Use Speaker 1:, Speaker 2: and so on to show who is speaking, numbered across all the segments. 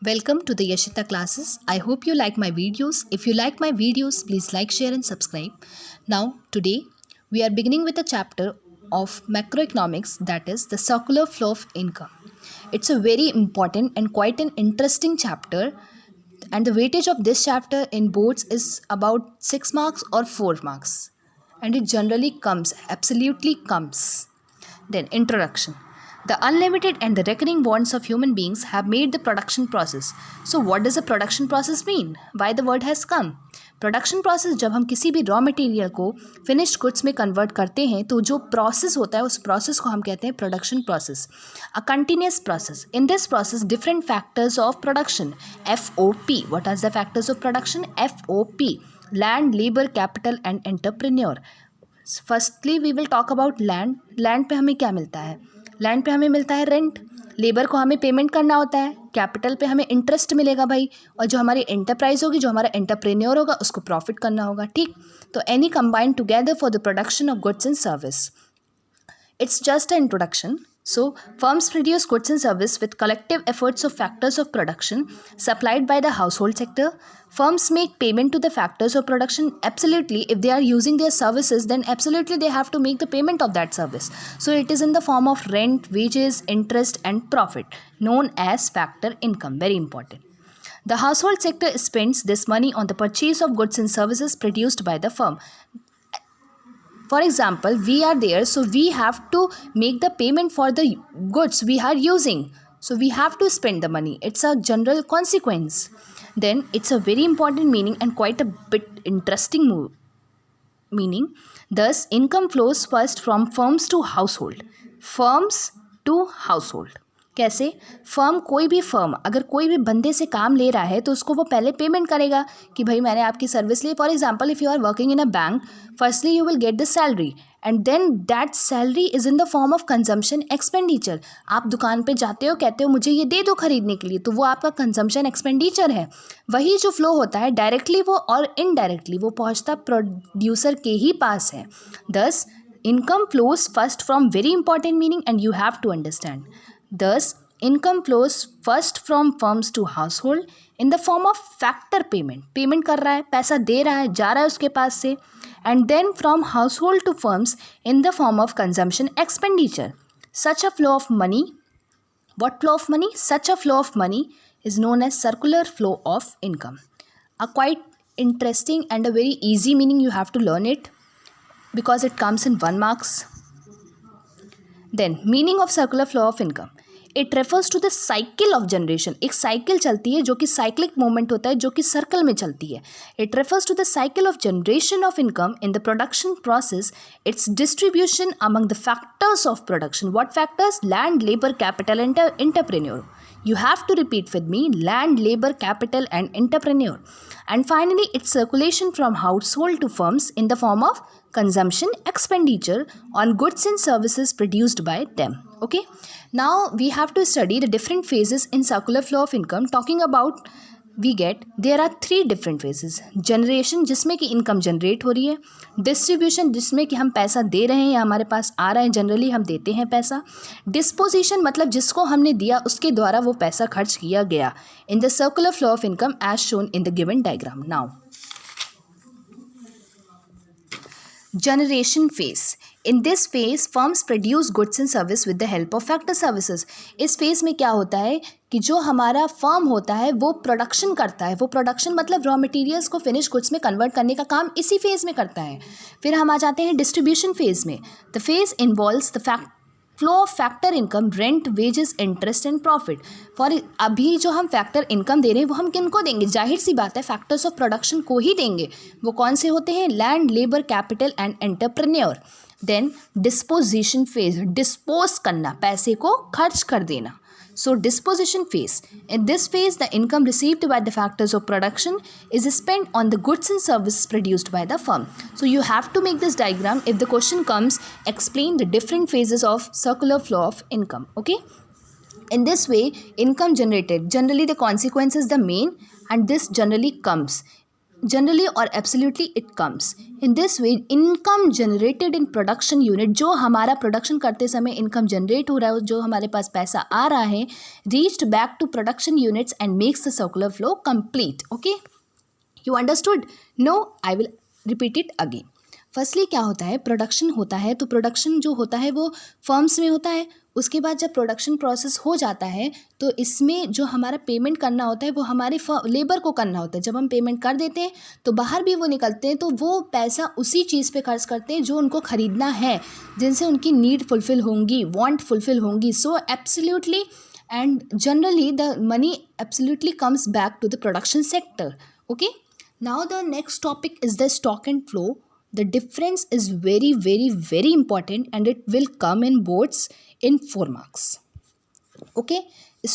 Speaker 1: Welcome to the Yashita classes. I hope you like my videos. If you like my videos, please like, share and subscribe. Now, today we are beginning with a chapter of macroeconomics, that is the circular flow of income. It's a very important and quite an interesting chapter, and the weightage of this chapter in boards is about 6 marks or 4 marks, and it generally comes, absolutely comes. Then, introduction. The unlimited and the recurring wants of human beings have made the production process. So, what does a production process mean? Why the word has come? Production process, जब हम किसी भी raw material को finished goods में convert करते हैं तो जो प्रोसेस होता है उस प्रोसेस को हम कहते हैं production process, a continuous process. In this process different factors of production, FOP. What are the factors of production? FOP, land, labour, capital and entrepreneur. Firstly we will talk about land. Land पे हमें क्या मिलता है? Land पे हमें मिलता है rent. Labour को हमें पेमेंट करना होता है. कैपिटल पे हमें इंटरेस्ट मिलेगा भाई. और जो हमारी एंटरप्राइज होगी, जो हमारा एंटरप्रेन्योर होगा, उसको प्रॉफिट करना होगा. ठीक, तो any combined together for the production of goods and service. It's just an introduction. So, firms produce goods and service with collective efforts of factors of production supplied by the household sector. Firms make payment to the factors of production. Absolutely, if they are using their services, then absolutely they have to make the payment of that service. So, it is in the form of rent, wages, interest and profit, known as factor income. Very important. The household sector spends this money on the purchase of goods and services produced by the firm. For example, we are there, so we have to make the payment for the goods we are using. So we have to spend the money. It's a general consequence. Then it's a very important meaning and quite a bit interesting meaning. Thus, income flows first from firms to household. Firms to household. कैसे? Firm, कोई भी firm अगर कोई भी बंदे से काम ले रहा है तो उसको वो पहले पेमेंट करेगा कि भाई मैंने आपकी सर्विस ली. For example, if you are working in a bank, firstly you will get the salary and then that salary is in the form of consumption expenditure. आप दुकान पे जाते हो, कहते हो मुझे ये दे दो खरीदने के लिए, तो वो आपका कंजम्पशन एक्सपेंडिचर है. वही जो फ्लो होता है डायरेक्टली वो और इनडायरेक्टली वो पहुँचता प्रोड्यूसर के ही पास है. दस, income flows first from, very important meaning and you have to understand. Thus, income flows first from firms to household in the form of factor payment. Payment कर रहा है, पैसा दे रहा है, जा रहा है उसके पास से. And then from household to firms in the form of consumption expenditure. Such a flow of money, what flow of money? Such a flow of money is known as circular flow of income. A quite interesting and a very easy meaning, you have to learn it because it comes in 1 marks. Then, meaning of circular flow of income. It refers to the cycle of generation. एक cycle चलती है जो कि cyclic moment होता है, जो कि circle में चलती है. It refers to the cycle of generation of income in the production process, its distribution among the factors of production. What factors? Land, labor, capital and entrepreneur. You have to repeat with me: land, labor, capital and entrepreneur. And finally, its circulation from household to firms in the form of consumption expenditure on goods and services produced by them. Okay, now we have to study the different phases in circular flow of income. Talking about, we get, there are 3 different phases. Generation, जिसमें कि income generate हो रही है. Distribution, जिसमें कि हम पैसा दे रहे हैं या हमारे पास आ रहा है, जनरली हम देते हैं पैसा. डिस्पोजिशन, मतलब जिसको हमने दिया उसके द्वारा वो पैसा खर्च किया गया. In the circular flow of income as shown in the given diagram. Now, generation phase. In this phase, firms produce goods and service with the help of factor services. इस फेज में क्या होता है कि जो हमारा फर्म होता है वो प्रोडक्शन करता है. वो प्रोडक्शन मतलब रॉ मटेरियल्स को फिनिश गुड्स में कन्वर्ट करने का काम इसी फेज में करता है. फिर हम आ जाते हैं डिस्ट्रीब्यूशन फेज में. The phase involves the flow of factor income, rent, wages, interest and profit. For अभी जो हम फैक्टर इनकम दे रहे हैं वो हम किनको देंगे? जाहिर सी बात है, फैक्टर्स ऑफ प्रोडक्शन को ही देंगे. वो कौन से होते हैं? Land, labour, capital and entrepreneur. Then disposition phase, dispose करना, पैसे को खर्च कर देना. So, disposition phase. In this phase, the income received by the factors of production is spent on the goods and services produced by the firm. So, you have to make this diagram. If the question comes, explain the different phases of circular flow of income. Okay. In this way, income generated, generally the consequence is the main, and this generally comes. generally or absolutely it comes. In this way, income generated in production unit, जो हमारा production करते समय income generate हो रहा है, जो हमारे पास पैसा आ रहा है, reached back to production units and makes the circular flow complete. Okay, you understood? No, I will repeat it again. Firstly क्या होता है, प्रोडक्शन होता है, तो प्रोडक्शन जो होता है वो फर्म्स में होता है. उसके बाद जब प्रोडक्शन प्रोसेस हो जाता है तो इसमें जो हमारा पेमेंट करना होता है वो हमारे लेबर को करना होता है. जब हम पेमेंट कर देते हैं तो बाहर भी वो निकलते हैं, तो वो पैसा उसी चीज़ पे खर्च करते हैं जो उनको ख़रीदना है, जिनसे उनकी नीड फुलफ़िल होंगी, वांट फुलफ़िल होंगी. So absolutely and generally the money absolutely comes back to the production sector. Okay, now the next topic is the stock and flow. The difference is very very very important and it will come in boards in 4 marks. Okay,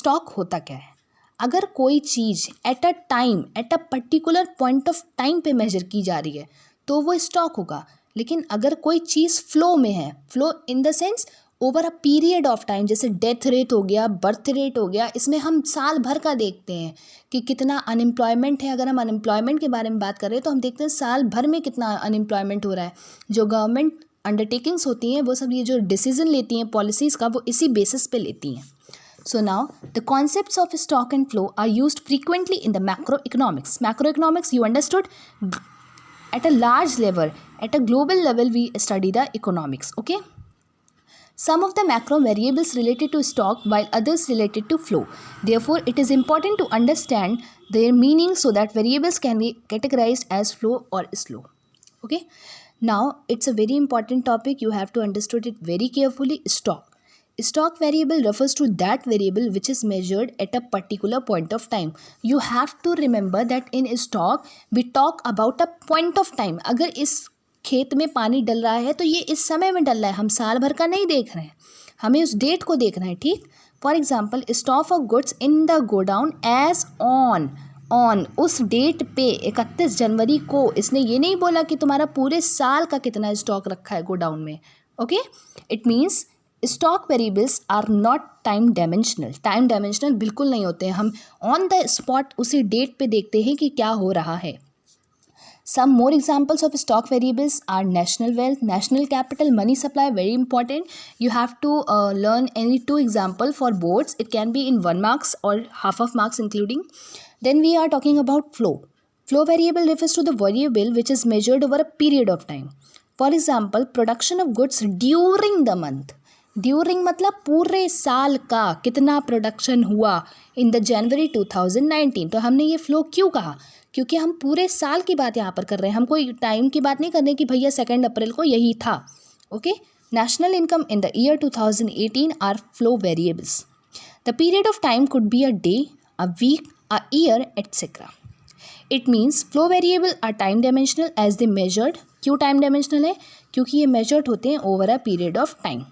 Speaker 1: stock होता क्या है? अगर कोई चीज़ at a time, at a particular point of time पे measure की जा रही है तो वो स्टॉक होगा. लेकिन अगर कोई चीज़ फ्लो में है, flow in the sense over a period of time, जैसे डेथ रेट हो गया, बर्थ रेट हो गया, इसमें हम साल भर का देखते हैं कि कितना अनएम्प्लॉयमेंट है. अगर हम अनएम्प्लॉयमेंट के बारे में बात कर रहे हैं तो हम देखते हैं साल भर में कितना अनएम्प्लॉयमेंट हो रहा है. जो गवर्नमेंट अंडरटेकिंग्स होती हैं वो सब ये जो डिसीजन लेती हैं पॉलिसीज़ का, वो इसी बेसिस पे लेती हैं. So now the concepts of stock and flow are used frequently in the macroeconomics. Macroeconomics, you understood? At a large level, at a global level, we study the economics. Okay. Some of the macro variables related to stock while others related to flow. Therefore, it is important to understand their meaning so that variables can be categorized as flow or slow. Okay. Now, it's a very important topic. You have to understand it very carefully. Stock. Stock variable refers to that variable which is measured at a particular point of time. You have to remember that in stock, we talk about a point of time. अगर इस खेत में पानी डल रहा है तो ये इस समय में डल रहा है, हम साल भर का नहीं देख रहे हैं, हमें उस डेट को देखना है. ठीक. For example, stock of goods in the godown as on उस डेट पे 31 जनवरी को. इसने ये नहीं बोला कि तुम्हारा पूरे साल का कितना स्टॉक रखा है गोडाउन में. Okay, it means stock variables are not time dimensional. Time dimensional बिल्कुल नहीं होते हैं, हम ऑन द स्पॉट उसी डेट पे देखते हैं कि क्या हो रहा है. Some more examples of stock variables are national wealth, national capital, money supply. Very important. You have to learn any 2 example for boards. It can be in 1 marks or half of marks including. Then we are talking about flow. Flow variable refers to the variable which is measured over a period of time. For example, production of goods during the month. During मतलब पूरे साल का कितना production हुआ in the January 2019. तो हमने ये flow क्यों कहा? क्योंकि हम पूरे साल की बात यहाँ पर कर रहे हैं, हम कोई टाइम की बात नहीं कर रहे कि भैया 2 अप्रैल को यही था. Okay. National income in the year 2018 are flow variables. The period of time could be a day, a week, a year etcetera. It means flow variable are time dimensional as they measured. क्यों time dimensional है? क्योंकि ये measured होते हैं over a period of time.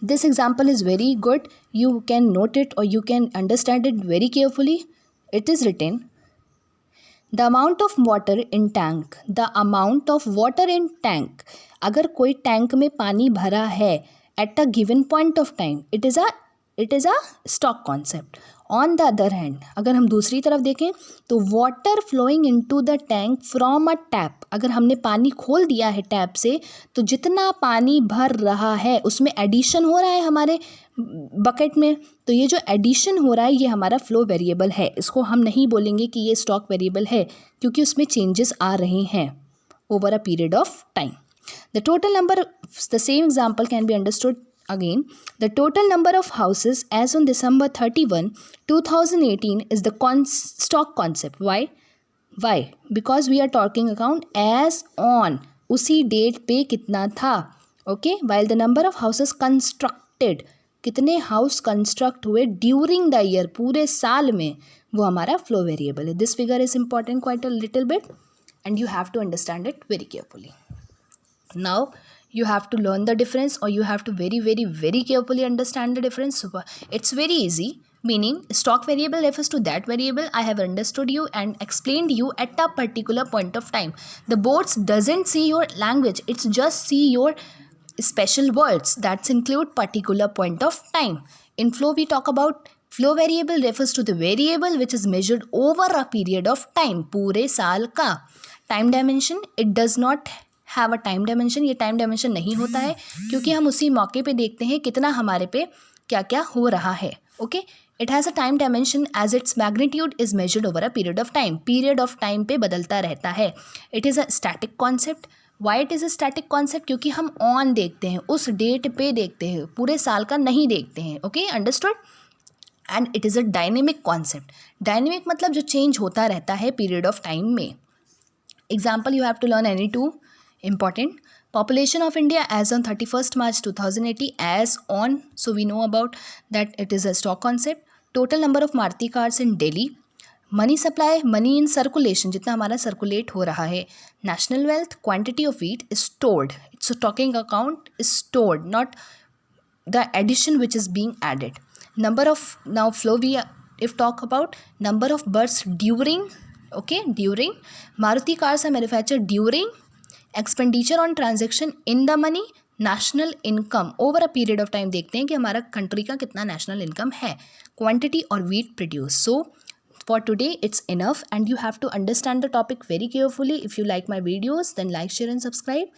Speaker 1: This example is very good. You can note it or you can understand it very carefully. It is written, the amount of water in tank. The amount of water in tank. अगर कोई tank में पानी भरा है at a given point of time, it is a stock concept. On the other hand, अगर हम दूसरी तरफ देखें तो water flowing into the tank from a tap. अगर हमने पानी खोल दिया है टैप से तो जितना पानी भर रहा है उसमें एडिशन हो रहा है हमारे बकेट में, तो ये जो एडिशन हो रहा है ये हमारा फ्लो वेरिएबल है. इसको हम नहीं बोलेंगे कि ये स्टॉक वेरिएबल है क्योंकि उसमें चेंजेस आ रहे हैं over a period of time. The total number, the same example can be understood again. The total number of houses as on December 31, 2018 is the stock concept. Why? Because we are talking about as on. उसी date पे कितना था. Okay. While the number of houses constructed, कितने house construct हुए during the year, पूरे साल में, वो हमारा फ्लो वेरिएबल है. This figure is important quite a little bit and you have to understand it very carefully. Now you have to learn the difference or you have to very very very carefully understand the difference. It's very easy, meaning stock variable refers to that variable I have understood you and explained you at a particular point of time. The boards doesn't see your language, it's just see your special words that include particular point of time. In flow we talk about flow variable refers to the variable which is measured over a period of time, पूरे साल का. Time dimension, it does not have a time dimension, ये time dimension नहीं होता है क्योंकि हम उसी मौके पे देखते हैं कितना हमारे पे क्या क्या हो रहा है. Okay, it has a time dimension as its magnitude is measured over a period of time, period of time पे बदलता रहता है. It is a static concept. Why it is a static concept? क्योंकि हम ऑन देखते हैं, उस date पे देखते हैं, पूरे साल का नहीं देखते हैं. Okay, understood. And it is a dynamic concept. Dynamic मतलब जो चेंज होता रहता है पीरियड ऑफ टाइम में. Example you have to learn any two important. Population of India as on 31st March 2080 as on, so we know about that it is a stock concept. Total number of Maruti cars in Delhi. Money supply, money in circulation, जितना हमारा circulate हो रहा है. National wealth, quantity of wheat is stored. It's a talking account is stored, not the addition which is being added. Number of, now flow we if talk about number of births during, okay, during Maruti cars are manufactured during. Expenditure on transaction in the money, national income over a period of time देखते हैं कि हमारा country का कितना national income है. Quantity और wheat produce. So for today it's enough and you have to understand the topic very carefully. If you like my videos then like, share and subscribe.